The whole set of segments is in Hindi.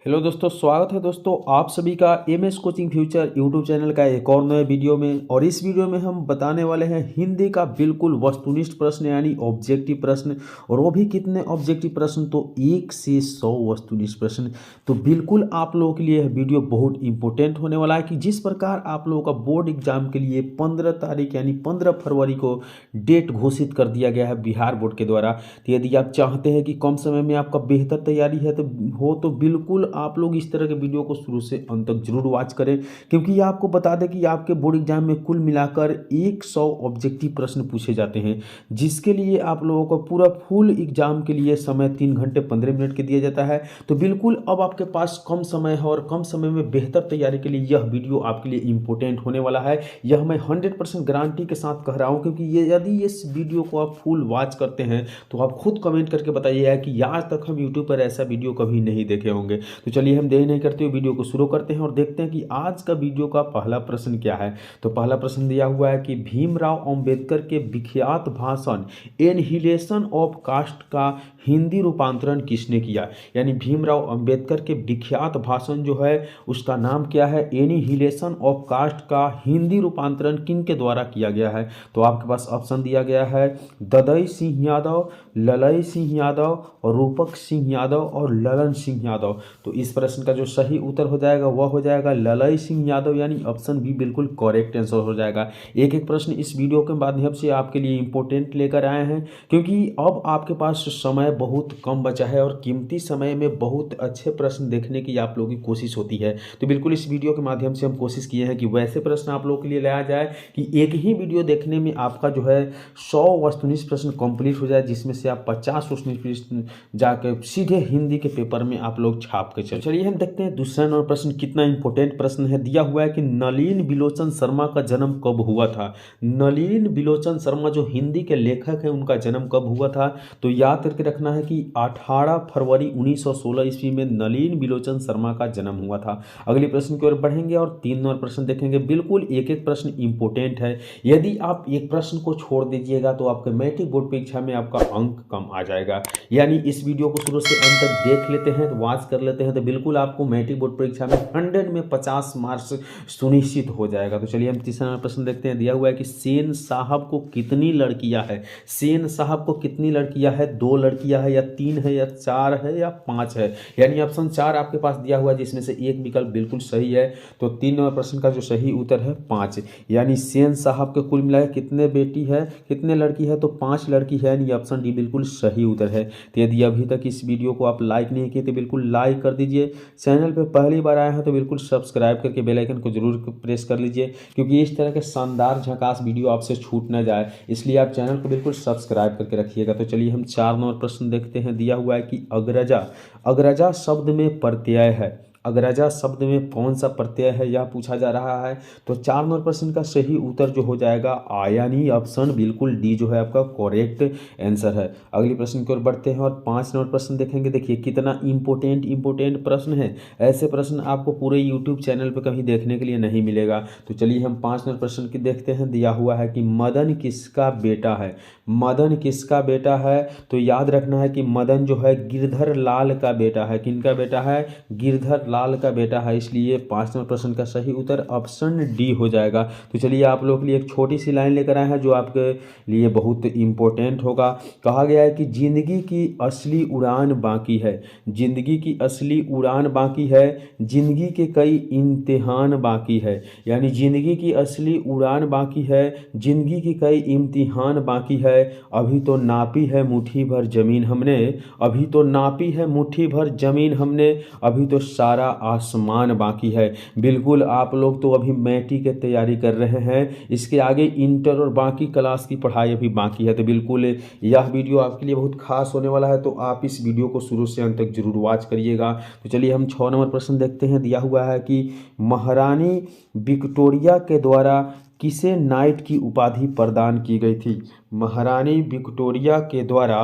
हेलो दोस्तों, स्वागत है दोस्तों आप सभी का M S coaching future YouTube channel का एक और नए वीडियो में। और इस वीडियो में हम बताने वाले हैं हिंदी का बिल्कुल वस्तुनिष्ठ प्रश्न यानी ऑब्जेक्टिव प्रश्न। और वो भी कितने ऑब्जेक्टिव प्रश्न, तो 1 से 100 वस्तुनिष्ठ प्रश्न। तो बिल्कुल आप लोगों के लिए यह वीडियो बहुत इंपॉर्टेंट होने वाला है कि जिस प्रकार आप लोगों का बोर्ड एग्जाम के लिए 15 तारीख यानी 15 फरवरी को डेट घोषित कर दिया गया है बिहार बोर्ड के द्वारा। तो यदि आप चाहते हैं कि कम समय में आपका बेहतर तैयारी है तो बिल्कुल आप लोग इस तरह के वीडियो को शुरू से अंत तक जरूर वॉच करें, क्योंकि ये आपको बता दें कि आपके बोर्ड एग्जाम में कुल मिलाकर 100 ऑब्जेक्टिव प्रश्न पूछे जाते हैं, जिसके लिए आप लोगों को पूरा फुल एग्जाम के लिए समय 3 घंटे 15 मिनट के दिया जाता है। तो बिल्कुल अब आपके पास कम समय है और कम समय में बेहतर तैयारी के लिए यह वीडियो आपके लिए इंपॉर्टेंट होने वाला है। यह मैं 100% गारंटी के साथ कह रहा हूँ, क्योंकि ये यदि इस वीडियो को आप फुल वॉच करते हैं तो आप खुद कमेंट करके बताइएगा कि आज तक हम यूट्यूब पर ऐसा वीडियो कभी नहीं देखे होंगे। तो चलिए हम देरी नहीं करते हुए वीडियो को शुरू करते हैं और देखते हैं कि आज का वीडियो का पहला प्रश्न क्या है। तो पहला प्रश्न दिया हुआ है कि भीमराव अंबेडकर के विख्यात भाषण एनहिलेशन ऑफ कास्ट का हिंदी रूपांतरण किसने किया। यानी भीमराव अंबेडकर के विख्यात भाषण जो है उसका नाम क्या है, एनहिलेशन ऑफ कास्ट का हिंदी रूपांतरण किन के द्वारा किया गया है। तो आपके पास ऑप्शन दिया गया है ददई सिंह यादव, ललई सिंह यादव, और रूपक सिंह यादव और ललन सिंह यादव। तो इस प्रश्न का जो सही उत्तर हो जाएगा वह हो जाएगा ललई सिंह यादव, यानी ऑप्शन बी बिल्कुल करेक्ट आंसर हो जाएगा। एक एक प्रश्न इस वीडियो के माध्यम से आपके लिए इंपॉर्टेंट लेकर आए हैं, क्योंकि अब आपके पास समय बहुत कम बचा है और कीमती समय में बहुत अच्छे प्रश्न देखने की आप लोगों की कोशिश होती है। तो बिल्कुल इस वीडियो के माध्यम से हम कोशिश किए हैं कि वैसे प्रश्न आप लोगों के लिए लाया जाए कि एक ही वीडियो देखने में आपका जो है 100 वस्तुनिष्ठ प्रश्न कंप्लीट हो जाए, जिसमें से आप 50 वस्तुनिष्ठ प्रश्न जाकर सीधे हिंदी के पेपर में आप लोग छाप के चलिए हम देखते हैं दूसरा नंबर प्रश्न कितना इंपॉर्टेंट प्रश्न है। दिया हुआ है कि नलिन बिलोचन शर्मा का जन्म कब हुआ था। नलिन बिलोचन शर्मा जो हिंदी के लेखक हैं उनका जन्म कब हुआ था। तो याद करके रखना है कि 18 फरवरी 1916 ईस्वी में नलिन बिलोचन शर्मा का जन्म हुआ था। अगले प्रश्न की ओर बढ़ेंगे और 3 नंबर प्रश्न देखेंगे। बिल्कुल एक एक प्रश्न इंपॉर्टेंट है। यदि आप एक प्रश्न को छोड़ दीजिएगा तो आपके मैट्रिक बोर्ड परीक्षा में आपका अंक कम आ जाएगा। यानी इस वीडियो को शुरू से अंत तक देख लेते हैं, तो वॉच कर लेते हैं, तो बिल्कुल आपको मैट्रिक बोर्ड परीक्षा में 100 में 50 मार्क्स सुनिश्चित हो जाएगा। तो चलिए हम तीसरा प्रश्न देखते हैं। दिया हुआ है कि सेन साहब को कितनी लड़कियां हैं। सेन साहब को कितनी लड़कियां हैं, 2 लड़कियां हैं या 3 है या 4 है या 5 है। यानी ऑप्शन 4 आपके पास दिया हुआ है, जिसमें से एक विकल्प बिल्कुल सही है। तो 3 नंबर प्रश्न का जो सही उत्तर है 5। यानी सेन साहब के कुल मिलाकर कितने बेटी है, कितने लड़की है, तो 5 लड़की है। यानी ऑप्शन डी बिल्कुल सही उत्तर है। तो यदि अभी तक इस वीडियो को आप लाइक नहीं किए तो बिल्कुल लाइक कर दीजिए। चैनल पे पहली बार आए हैं तो बिल्कुल सब्सक्राइब करके बेल आइकन को जरूर प्रेस कर लीजिए, क्योंकि इस तरह के शानदार झकास वीडियो आपसे छूट न जाए, इसलिए आप चैनल को बिल्कुल सब्सक्राइब करके रखिएगा। तो चलिए हम 4 नंबर प्रश्न देखते हैं। दिया हुआ है कि अग्रजा, अग्रजा शब्द में प्रत्यय है। अग्रजा शब्द में कौन सा प्रत्यय है यह पूछा जा रहा है। तो 4 नंबर प्रश्न का सही उत्तर जो हो जाएगा आ, यानी ऑप्शन बिल्कुल डी जो है आपका करेक्ट आंसर है। अगले प्रश्न की ओर बढ़ते हैं और 5 नंबर प्रश्न देखेंगे। देखिए कितना इंपॉर्टेंट प्रश्न है। ऐसे प्रश्न आपको पूरे यूट्यूब चैनल पर कहीं देखने के लिए नहीं मिलेगा। तो चलिए हम 5 नंबर प्रश्न की देखते हैं। दिया हुआ है कि मदन किसका बेटा है। मदन किसका बेटा है। तो याद रखना है कि मदन जो है गिरधर लाल का बेटा है। किनका बेटा है, गिरधर लाल का बेटा है। इसलिए 5 नंबर प्रश्न का सही उत्तर ऑप्शन डी हो जाएगा। तो चलिए आप लोग के लिए एक छोटी सी लाइन लेकर आए हैं जो आपके लिए बहुत इंपॉर्टेंट होगा। कहा गया है कि जिंदगी की असली उड़ान बाकी है। जिंदगी की असली उड़ान बाकी है, जिंदगी के कई इम्तिहान बाकी है। यानी जिंदगी की असली उड़ान बाकी है, जिंदगी की कई इम्तिहान बाकी है। अभी तो नापी है मुट्ठी भर जमीन हमने, अभी तो नापी है मुट्ठी भर जमीन हमने, अभी तो सारा आसमान बाकी है। बिल्कुल आप लोग तो अभी मैट्रिक की तैयारी कर रहे हैं, इसके आगे इंटर और बाकी क्लास की पढ़ाई अभी बाकी है। तो बिल्कुल यह वीडियो आपके लिए बहुत खास होने वाला है, तो आप इस वीडियो को शुरू से अंत तक जरूर वॉच करिएगा। तो चलिए हम 6 नंबर प्रश्न देखते हैं। दिया हुआ है कि महारानी विक्टोरिया के द्वारा किसे नाइट की उपाधि प्रदान की गई थी। महारानी विक्टोरिया के द्वारा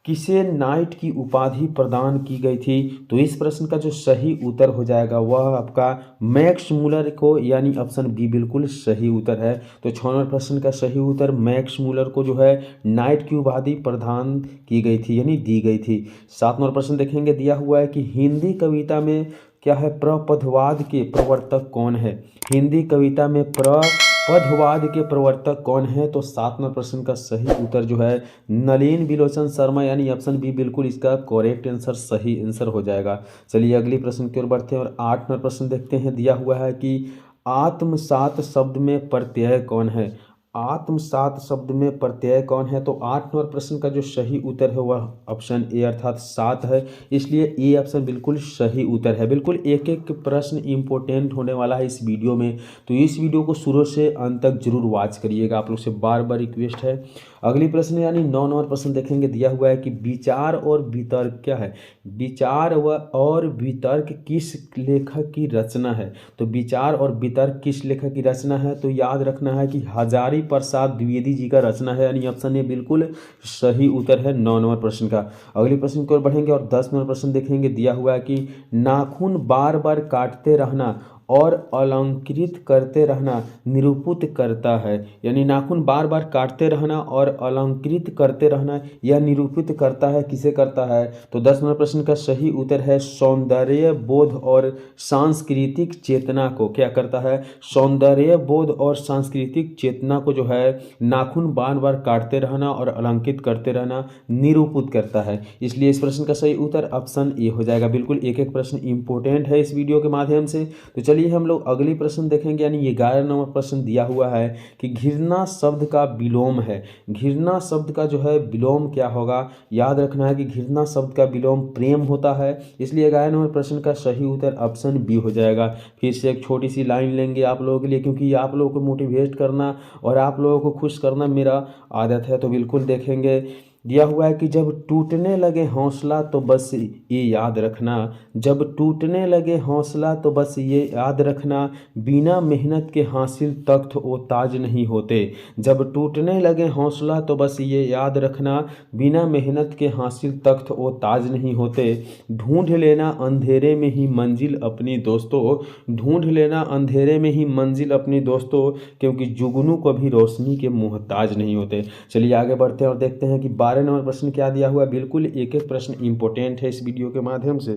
किसे नाइट की उपाधि प्रदान की गई थी? तो इस प्रश्न का जो सही उत्तर हो जाएगा वह आपका मैक्स मूलर को, यानी ऑप्शन बी बिल्कुल सही उत्तर है। तो 6 नंबर प्रश्न का सही उत्तर मैक्स मूलर को जो है नाइट की उपाधि प्रदान की गई थी, यानी दी गई थी। 7 नंबर प्रश्न देखेंगे, दिया हुआ है कि हिंदी कविता में क्या है, प्रपदवाद के प्रवर्तक कौन है? हिंदी कविता में प्रपदवाद के प्रवर्तक कौन है? तो 7 नंबर प्रश्न का सही उत्तर जो है नलिन विलोचन शर्मा, यानी ऑप्शन बी बिल्कुल इसका करेक्ट आंसर, सही आंसर हो जाएगा। चलिए अगली प्रश्न की ओर बढ़ते हैं और 8 नंबर प्रश्न देखते हैं। दिया हुआ है कि आत्मसात शब्द में प्रत्यय कौन है? आत्मसात शब्द में प्रत्यय कौन है? तो 8 नंबर प्रश्न का जो सही उत्तर है वह ऑप्शन ए अर्थात 7 है, इसलिए ए ऑप्शन बिल्कुल सही उत्तर है। बिल्कुल एक एक प्रश्न इंपॉर्टेंट होने वाला है इस वीडियो में, तो इस वीडियो को शुरू से अंत तक जरूर वॉच करिएगा, आप लोग से बार बार रिक्वेस्ट है। अगली प्रश्न यानी 9 नंबर प्रश्न देखेंगे। दिया हुआ है कि विचार और वितर्क क्या है? विचार और वितर्क किस लेखक की रचना है? तो विचार और वितर्क किस लेखक की रचना है? तो याद रखना है कि हजारी प्रसाद द्विवेदी जी का रचना है, यानी ऑप्शन ए बिल्कुल सही उत्तर है 9 नंबर प्रश्न का। अगले प्रश्न की ओर बढ़ेंगे और 10 नंबर प्रश्न देखेंगे। दिया हुआ है कि नाखून बार बार काटते रहना और अलंकृत करते रहना निरूपित करता है, यानी नाखून बार बार काटते रहना और अलंकृत करते रहना यह निरूपित करता है, किसे करता है? तो 10 नंबर प्रश्न का सही उत्तर है सौंदर्य बोध और सांस्कृतिक चेतना को। क्या करता है? सौंदर्य बोध और सांस्कृतिक चेतना को जो है नाखून बार बार काटते रहना और अलंकृत करते रहना निरूपित करता है, इसलिए इस प्रश्न का सही उत्तर ऑप्शन ए हो जाएगा। बिल्कुल एक एक प्रश्न इंपॉर्टेंट है इस वीडियो के माध्यम से। तो चलिए हम लोग अगली प्रश्न देखेंगे, यानी 11 नंबर प्रश्न दिया हुआ है कि घृणा शब्द का विलोम है। घृणा शब्द का जो है विलोम क्या होगा? याद रखना है कि घृणा शब्द का विलोम प्रेम होता है, इसलिए 11 नंबर प्रश्न का सही उत्तर ऑप्शन बी हो जाएगा। फिर से एक छोटी सी लाइन लेंगे आप लोगों के लिए, क्योंकि आप लोगों को मोटिवेट करना और आप लोगों को खुश करना मेरा आदत है, तो बिल्कुल देखेंगे। दिया हुआ है कि जब टूटने लगे हौसला तो बस ये याद रखना, जब टूटने लगे हौसला तो बस ये याद रखना, बिना मेहनत के हासिल तख्त वो ताज नहीं होते। जब टूटने लगे हौसला तो बस ये याद रखना, बिना मेहनत के हासिल तख्त वो ताज नहीं होते। ढूंढ लेना अंधेरे में ही मंजिल अपनी दोस्तों, ढूंढ लेना अंधेरे में ही मंजिल अपनी दोस्तों, क्योंकि जुगनू कभी रोशनी के मोहताज नहीं होते। चलिए आगे बढ़ते हैं और देखते हैं कि 12 नंबर प्रश्न क्या दिया हुआ है। बिल्कुल एक एक प्रश्न इंपॉर्टेंट है इस वीडियो के माध्यम से,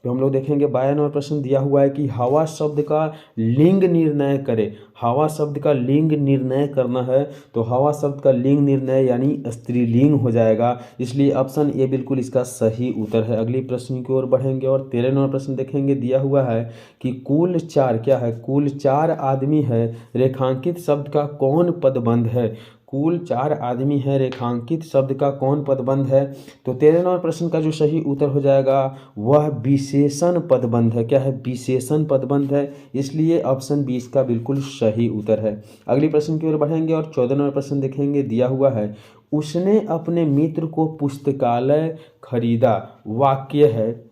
तो हम लोग देखेंगे। 12 नंबर प्रश्न दिया हुआ है कि हवा शब्द का लिंग निर्णय करे। हवा शब्द का लिंग निर्णय करना है, तो हवा शब्द का लिंग निर्णय यानी स्त्रीलिंग हो जाएगा, इसलिए ऑप्शन ए बिल्कुल इसका सही उत्तर है। अगली प्रश्न की ओर बढ़ेंगे और 13 नंबर प्रश्न देखेंगे। दिया हुआ है कि कुल 4 क्या है? कुल 4 आदमी है, रेखांकित शब्द का कौन पदबंध है? कुल 4 आदमी है, रेखांकित शब्द का कौन पदबंध है? तो 13 नंबर प्रश्न का जो सही उत्तर हो जाएगा वह विशेषण पदबंध है। क्या है? विशेषण पदबंध है, इसलिए ऑप्शन बी इसका बिल्कुल सही उत्तर है। अगली प्रश्न की ओर बढ़ेंगे और 14 नंबर प्रश्न देखेंगे। दिया हुआ है उसने अपने मित्र को पुस्तकालय खरीदा, वाक्य है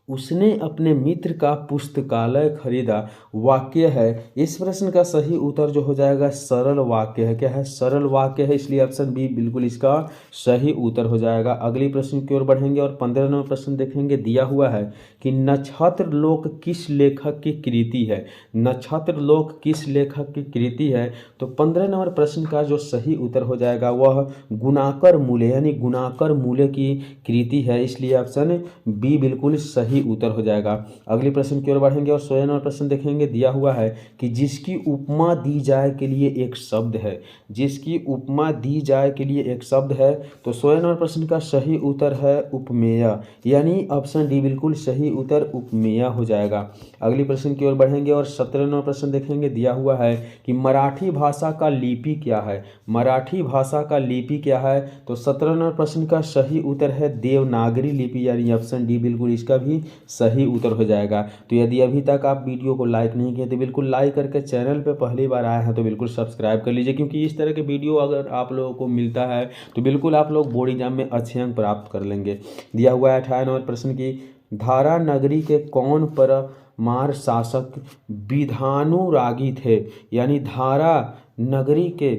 उसने अपने मित्र का पुस्तकालय खरीदा, वाक्य है। इस प्रश्न का सही उत्तर जो हो जाएगा सरल वाक्य है। क्या है? सरल वाक्य है, इसलिए ऑप्शन बी बिल्कुल इसका सही उत्तर हो जाएगा। अगली प्रश्न की ओर बढ़ेंगे और 15 नंबर प्रश्न देखेंगे। दिया हुआ है कि नक्षत्र लोक किस लेखक की कृति है? नक्षत्र लोक किस लेखक की कृति है? तो 15 नंबर प्रश्न का जो सही उत्तर हो जाएगा वह गुणाकर मूल्य, यानी गुणाकर मूल्य की कृति है, इसलिए ऑप्शन बी बिल्कुल सही उत्तर हो जाएगा। अगले प्रश्न की ओर बढ़ेंगे और 16 नंबर प्रश्न देखेंगे। दिया हुआ है कि जिसकी उपमा दी जाए के लिए एक शब्द है, जिसकी उपमा दी जाए के लिए एक शब्द है, तो 16 नंबर प्रश्न का सही उत्तर है उपमेय, यानी ऑप्शन डी बिल्कुल सही उत्तर उपमेय हो जाएगा। अगले प्रश्न की ओर बढ़ेंगे और 17 नंबर प्रश्न देखेंगे। दिया हुआ है कि मराठी भाषा का लिपि क्या है? मराठी भाषा का लिपि क्या है? तो 17 नंबर प्रश्न का सही उत्तर है देवनागरी लिपि, यानी ऑप्शन डी बिल्कुल इसका भी सही उत्तर हो जाएगा। तो यदि अभी तक आप वीडियो को लाइक नहीं किए तो बिल्कुल लाइक करके, चैनल पे पहली बार आए हैं तो बिल्कुल सब्सक्राइब कर लीजिए, क्योंकि इस तरह के वीडियो अगर आप लोगों को मिलता है तो बिल्कुल आप लोग बोर्ड एग्जाम में अच्छे अंक प्राप्त कर लेंगे। दिया हुआ है 18 नंबर प्रश्न की धारा नगरी के कौन परमार शासक विधानुरागी थे? यानी धारा नगरी के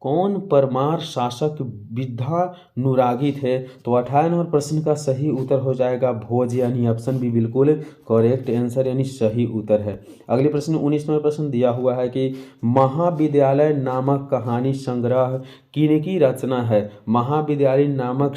कौन परमार शासक विद्यानुरागी थे। तो 18 नंबर प्रश्न का सही उत्तर हो जाएगा भोज, यानी ऑप्शन बी बिल्कुल करेक्ट आंसर यानी सही उत्तर है। अगले प्रश्न 19 नंबर प्रश्न दिया हुआ है कि महाविद्यालय नामक कहानी संग्रह किनकी रचना है। महाविद्यालय नामक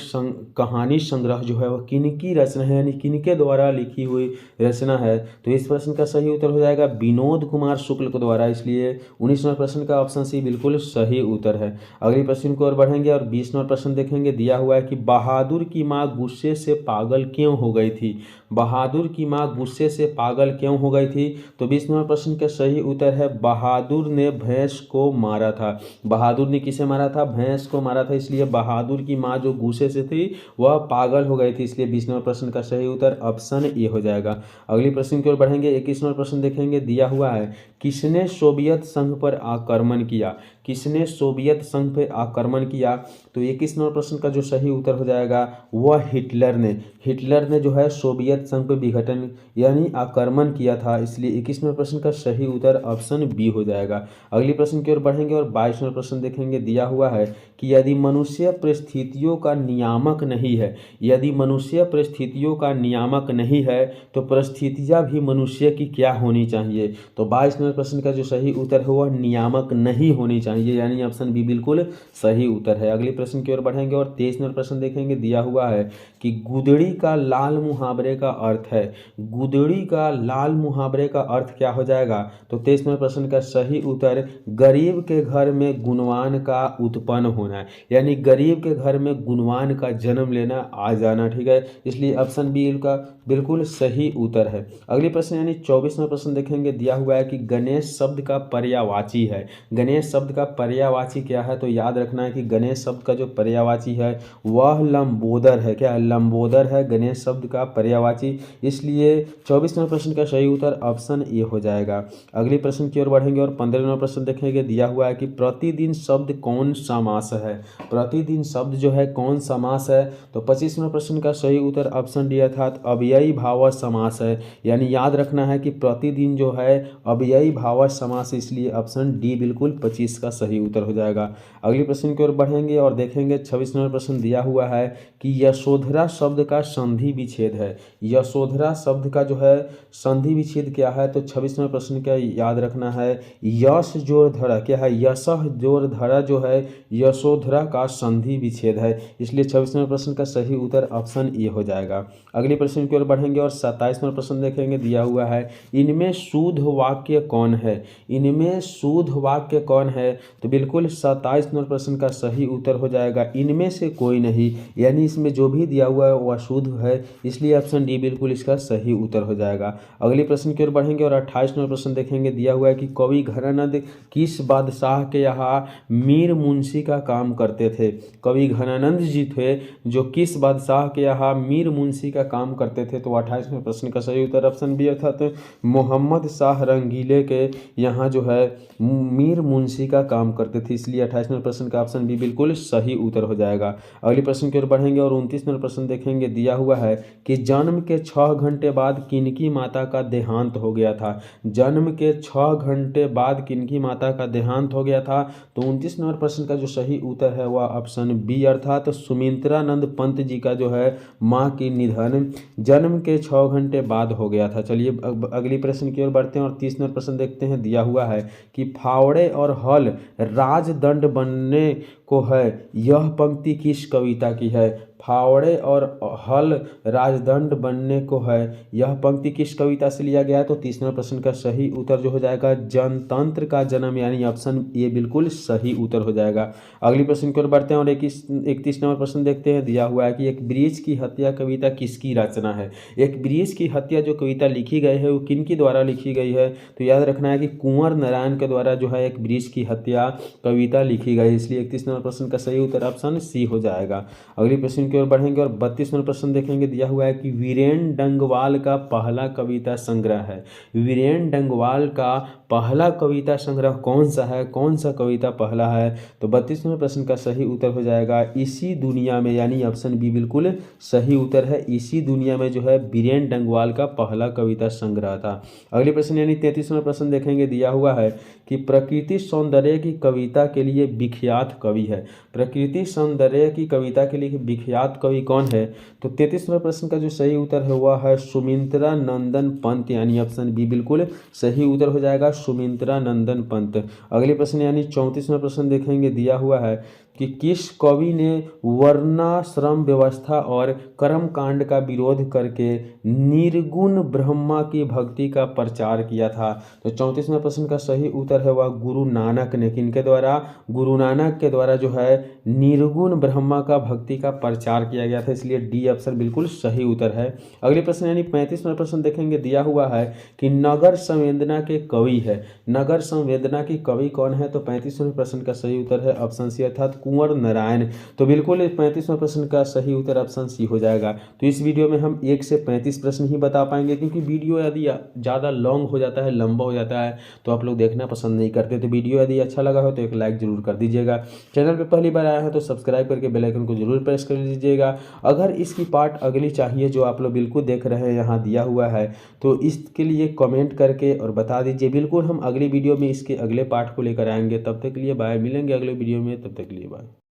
कहानी संग्रह जो है वह किनकी रचना है, यानी किनके द्वारा लिखी हुई रचना है। तो इस प्रश्न का सही उत्तर हो जाएगा विनोद कुमार शुक्ल के द्वारा, इसलिए 19 नंबर प्रश्न का ऑप्शन सी बिल्कुल सही उत्तर है। अगले प्रश्न को और बढ़ेंगे और 20 नंबर प्रश्न देखेंगे। दिया हुआ है कि बहादुर की माँ गुस्से से पागल क्यों हो गई थी। बहादुर की माँ गुस्से से पागल क्यों हो गई थी। तो 20 नंबर प्रश्न का सही उत्तर है बहादुर ने भैंस को मारा था। बहादुर ने किसे मारा था, भैंस को मारा था, इसलिए बहादुर की माँ जो गुस्से से थी वह पागल हो गई थी, इसलिए 20 नंबर प्रश्न का सही उत्तर ऑप्शन ए हो जाएगा। अगली प्रश्न की ओर बढ़ेंगे। 21 नंबर प्रश्न देखेंगे। दिया हुआ है किसने सोवियत संघ पर आक्रमण किया। किसने सोवियत संघ पर आक्रमण किया। तो 21 नंबर प्रश्न का जो सही उत्तर हो जाएगा वह हिटलर ने। हिटलर ने जो है सोवियत संघ पर विघटन यानी आक्रमण किया था, इसलिए 21 नंबर प्रश्न का सही उत्तर ऑप्शन बी हो जाएगा। अगली प्रश्न की ओर बढ़ेंगे और 22 नंबर प्रश्न देखेंगे। दिया हुआ है कि यदि मनुष्य परिस्थितियों का नियामक नहीं है, यदि मनुष्य परिस्थितियों का नियामक नहीं है तो परिस्थितियां भी मनुष्य की क्या होनी चाहिए। तो 22 नंबर प्रश्न का जो सही उत्तर है वह नियामक नहीं होनी चाहिए, यानी ऑप्शन बी बिल्कुल सही उत्तर है। अगले प्रश्न की ओर बढ़ेंगे और 23 नंबर प्रश्न देखेंगे। दिया हुआ है कि गुदड़ी का लाल मुहावरे का अर्थ है। गुदड़ी का लाल मुहावरे का अर्थ क्या हो जाएगा। तो 23 नंबर प्रश्न का सही उत्तर गरीब के घर में गुणवान का उत्पन्न होना है, यानी गरीब के घर में गुणवान का जन्म लेना, आ जाना। ठीक है, इसलिए ऑप्शन बी का बिल्कुल सही उत्तर है। अगले प्रश्न यानी 24 नंबर प्रश्न देखेंगे। दिया हुआ है कि गणेश शब्द का पर्यायवाची है। गणेश शब्द का पर्यायवाची क्या है। तो याद रखना है कि गणेश शब्द का जो पर्यायवाची है वह लंबोदर है। क्या है, लंबोदर है गणेश शब्द का पर्यायवाची, इसलिए 24 नंबर प्रश्न का सही उत्तर ऑप्शन ए हो जाएगा। अगले प्रश्न की ओर बढ़ेंगे और 15 नंबर प्रश्न देखेंगे। दिया हुआ है कि प्रतिदिन शब्द कौन समास है। प्रतिदिन शब्द जो है कौन समास है। तो 25 नंबर प्रश्न का सही उत्तर ऑप्शन डी अर्थात अव्ययी भाव समास है, यानी याद रखना है कि प्रतिदिन जो है अव्ययी भाव समास, इसलिए ऑप्शन डी बिल्कुल 25 का सही उत्तर हो जाएगा। अगले प्रश्न की ओर बढ़ेंगे और देखेंगे 26 नंबर प्रश्न दिया हुआ है कि यशोधरा शब्द का संधि विच्छेद है। यशोधरा शब्द का जो है संधि विच्छेद क्या है। तो 26 नंबर प्रश्न का याद रखना है यश जोड़ धरा क्या है, यशः जोड़ धरा जो है यशोधरा का संधि विच्छेद है, इसलिए 26 नंबर प्रश्न का सही उत्तर ऑप्शन ए हो जाएगा। अगले प्रश्न की ओर बढ़ेंगे और 27 नंबर प्रश्न देखेंगे। दिया हुआ है इनमें शुद्ध वाक्य कौन है। इनमें शुद्ध वाक्य कौन है। तो बिल्कुल 27 नंबर प्रश्न का सही उत्तर हो जाएगा इनमें से कोई नहीं, यानी इसमें जो भी दिया हुआ है वह शुद्ध है, इसलिए ऑप्शन डी बिल्कुल इसका सही उत्तर हो जाएगा। अगले प्रश्न की ओर बढ़ेंगे और 28 नंबर प्रश्न देखेंगे। दिया हुआ है कि कवि घनानंद किस बादशाह के यहाँ मीर मुंशी का काम करते थे। कवि घनानंद जी थे जो किस बादशाह के यहाँ मीर मुंशी का काम करते थे। तो 28 नंबर प्रश्न का सही उत्तर ऑप्शन बी अर्थात मोहम्मद शाह रंगीले के यहाँ जो है मीर मुंशी का काम करते थे, इसलिए 28 नंबर प्रश्न का ऑप्शन बी बिल्कुल सही उत्तर हो जाएगा। अगले प्रश्न की ओर बढ़ेंगे और 29 नंबर प्रश्न देखेंगे। दिया हुआ है कि जन्म के 6 घंटे बाद किनकी माता का देहांत हो गया था। जन्म के 6 घंटे बाद किनकी माता का देहांत हो गया था। तो 29 नंबर प्रश्न का जो सही उत्तर है वह ऑप्शन बी अर्थात सुमित्रानंद पंत जी का जो है माँ की निधन जन्म के 6 घंटे बाद हो गया था। चलिए अगली प्रश्न की ओर बढ़ते हैं और 30 नंबर प्रश्न देखते हैं। दिया हुआ है कि फावड़े और हल राजदंड बनने को है, यह पंक्ति किस कविता की है। फावड़े और हल राजदंड बनने को है, यह पंक्ति किस कविता से लिया गया है। तो 30 नंबर प्रश्न का सही उत्तर जो हो जाएगा जनतंत्र का जन्म, यानी ऑप्शन ए बिल्कुल सही उत्तर हो जाएगा। अगली प्रश्न की ओर बढ़ते हैं और 31 नंबर प्रश्न देखते हैं। दिया हुआ है कि एक ब्रीच की हत्या कविता किसकी रचना है। एक ब्रीच की हत्या जो कविता लिखी गई है वो किनके द्वारा लिखी गई है। तो याद रखना है कि कुंवर नारायण के द्वारा जो है एक ब्रीच की हत्या कविता लिखी गई, इसलिए 31 नंबर प्रश्न का सही उत्तर ऑप्शन सी हो जाएगा। अगली प्रश्न क्वेश्चन की ओर बढ़ेंगे और 32वां प्रश्न देखेंगे। दिया हुआ है कि वीरेन डंगवाल का पहला कविता संग्रह है। वीरेन डंगवाल का पहला कविता संग्रह कौन सा है, कौन सा कविता पहला है? तो 32वें प्रश्न का सही उत्तर हो जाएगा इसी दुनिया में, यानी ऑप्शन बी बिल्कुल सही उत्तर है। इसी दुनिया में जो है वीरेन डंगवाल का पहला कविता संग्रह था। अगले प्रश्न यानी 33वां प्रश्न देखेंगे। दिया हुआ है कि प्रकृति सौंदर्य की कविता के लिए विख्यात कवि है। प्रकृति सौंदर्य की कविता के लिए विख्यात कवि कौन है? तो 33वें प्रश्न का जो सही उत्तर है वह है सुमित्रा नंदन पंत, यानी ऑप्शन बी बिल्कुल सही उत्तर हो जाएगा सुमित्रा नंदन पंत। अगले प्रश्न यानी 34वां प्रश्न देखेंगे। दिया हुआ है कि किस कवि ने वर्णाश्रम व्यवस्था और कर्म कांड का विरोध करके निर्गुण ब्रह्मा की भक्ति का प्रचार किया था? तो 34वें प्रश्न का सही उत्तर है वह गुरु नानक ने। किनके द्वारा? गुरु नानक के द्वारा जो है निर्गुण ब्रह्मा का भक्ति का प्रचार किया गया था, इसलिए डी ऑप्शन बिल्कुल सही उत्तर है। अगले प्रश्न यानी 35वां प्रश्न देखेंगे। दिया हुआ है कि नगर संवेदना के कवि है। नगर संवेदना की कवि कौन है? तो 35वें प्रश्न का सही उत्तर है ऑप्शन सी अर्थात कुंवर नारायण। तो बिल्कुल 35वें प्रश्न का सही उत्तर ऑप्शन सी हो जाएगा। तो इस वीडियो में हम 1 से 35 प्रश्न ही बता पाएंगे, क्योंकि वीडियो यदि ज़्यादा लॉन्ग हो जाता है, लंबा हो जाता है, तो आप लोग देखना पसंद नहीं करते। तो वीडियो यदि अच्छा लगा हो तो एक लाइक जरूर कर दीजिएगा। चैनल पर पहली बार आया है तो सब्सक्राइब करके बेल आइकन को जरूर प्रेस कर लीजिएगा। अगर इसकी पार्ट अगली चाहिए जो आप लोग बिल्कुल देख रहे हैं यहाँ दिया हुआ है, तो इसके लिए कमेंट करके और बता दीजिए। बिल्कुल हम अगली वीडियो में इसके अगले पार्ट को लेकर आएंगे। तब तक के लिए बाय, मिलेंगे अगले वीडियो में, तब तक के लिए बाय।